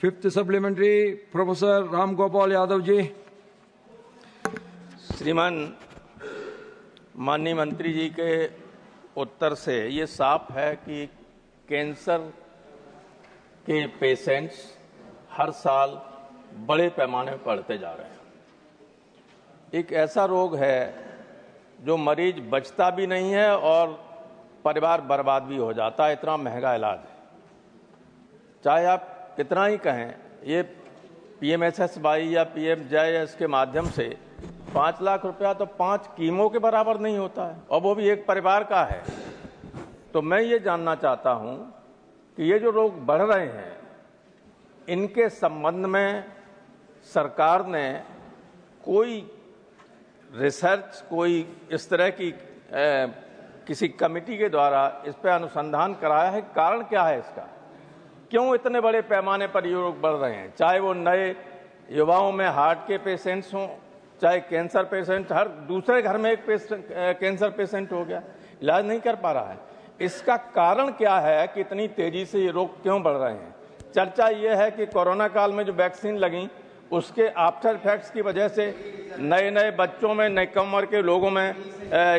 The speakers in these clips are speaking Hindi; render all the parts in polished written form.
Fifth supplementary professor Ram Gopal Yadav ji. श्रीमान माननीय मंत्री जी के उत्तर से ये साफ है कि कैंसर के पेशेंट्स हर साल बड़े पैमाने पर बढ़ते जा रहे हैं। एक ऐसा रोग है जो मरीज बचता भी नहीं है और परिवार बर्बाद भी हो जाता है, इतना महंगा इलाज है। चाहे आप कितना ही कहें, ये PMSSY या PM-JAY के माध्यम से 5 लाख रुपया तो 5 कीमो के बराबर नहीं होता है, और वो भी एक परिवार का है। तो मैं ये जानना चाहता हूं कि ये जो रोग बढ़ रहे हैं, इनके संबंध में सरकार ने कोई रिसर्च, कोई इस तरह की किसी कमेटी के द्वारा इस पर अनुसंधान कराया है? कारण क्या है इसका? क्यों इतने बड़े पैमाने पर ये रोग बढ़ रहे हैं? चाहे वो नए युवाओं में हार्ट के पेशेंट्स हों, चाहे कैंसर पेशेंट, हर दूसरे घर में एक कैंसर पेशेंट हो गया, इलाज नहीं कर पा रहा है। इसका कारण क्या है कि इतनी तेजी से ये रोग क्यों बढ़ रहे हैं? चर्चा ये है कि कोरोना काल में जो वैक्सीन लगी उसके आफ्टर इफेक्ट्स की वजह से नए बच्चों में, नई कम उम्र के लोगों में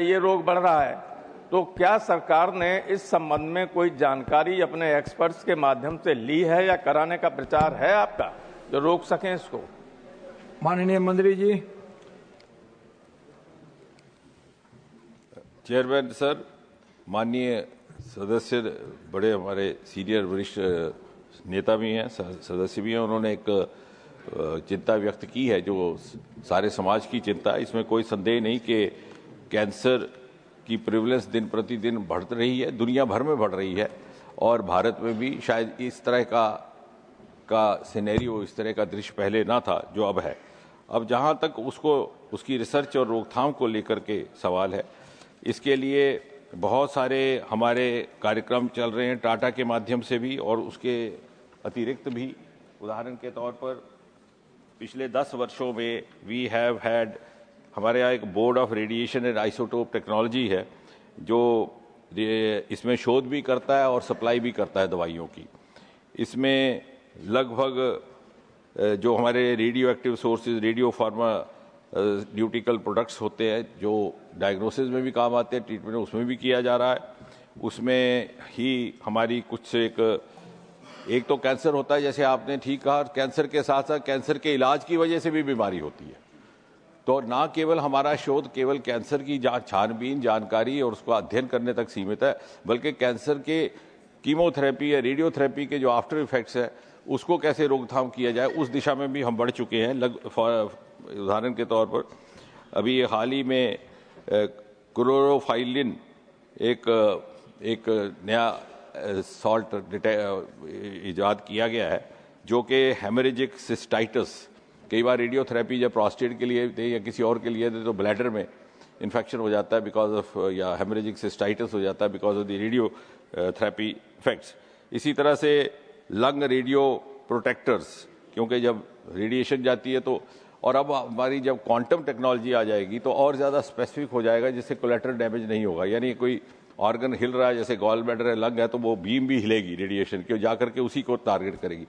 ये रोग बढ़ रहा है। तो क्या सरकार ने इस संबंध में कोई जानकारी अपने एक्सपर्ट्स के माध्यम से ली है या कराने का प्रचार है आपका जो रोक सकें इसको? माननीय मंत्री जी। चेयरमैन सर, माननीय सदस्य बड़े हमारे सीनियर वरिष्ठ नेता भी हैं, सदस्य भी हैं, उन्होंने एक चिंता व्यक्त की है जो सारे समाज की चिंता है। इसमें कोई संदेह नहीं कि कैंसर की प्रिवलेंस दिन प्रतिदिन बढ़ रही है, दुनिया भर में बढ़ रही है, और भारत में भी शायद इस तरह का सिनेरियो, इस तरह का दृश्य पहले ना था जो अब है। अब जहां तक उसकी रिसर्च और रोकथाम को लेकर के सवाल है, इसके लिए बहुत सारे हमारे कार्यक्रम चल रहे हैं, टाटा के माध्यम से भी और उसके अतिरिक्त भी। उदाहरण के तौर पर पिछले 10 वर्षों में वी हैव हैड, हमारे यहाँ एक board of radiation and isotope technology है जो इसमें शोध भी करता है और सप्लाई भी करता है दवाइयों की। इसमें लगभग जो हमारे radio active sources, radio pharmaceutical products होते हैं जो डायग्नोसिस में भी काम आते हैं, ट्रीटमेंट में उसमें भी किया जा रहा है। उसमें ही हमारी कुछ एक तो कैंसर होता है, जैसे आपने ठीक कहा, कैंसर के साथ साथ कैंसर के इलाज की वजह से भी बीमारी होती है। तो ना केवल हमारा शोध केवल कैंसर की छानबीन, जानकारी और उसको अध्ययन करने तक सीमित है, बल्कि कैंसर के कीमोथेरेपी या रेडियोथेरेपी के जो आफ्टर इफेक्ट्स है उसको कैसे रोकथाम किया जाए, उस दिशा में भी हम बढ़ चुके हैं। उदाहरण के तौर पर अभी हाल ही में क्लोरोफाइलिन एक नया सॉल्ट इजाद किया गया है जो कि हेमरेजिक सिस्टाइटिस, कई बार रेडियोथेरेपी जब प्रोस्टेट के लिए थे या किसी और के लिए थे तो ब्लैडर में इन्फेक्शन हो जाता है बिकॉज ऑफ, या हेमरेजिक सिस्टाइटिस हो जाता है because of the radiotherapy effects. इसी तरह से लंग रेडियो प्रोटेक्टर्स, क्योंकि जब रेडिएशन जाती है तो, और अब हमारी जब क्वांटम टेक्नोलॉजी आ जाएगी तो और ज़्यादा स्पेसिफिक हो जाएगा जिससे कोलेटरल डैमेज नहीं होगा। यानी कोई ऑर्गन हिल रहा है, जैसे गॉल ब्लैडर है, लंग है, तो वो बीम भी हिलेगी रेडिएशन की, जाकर के उसी को टारगेट करेगी।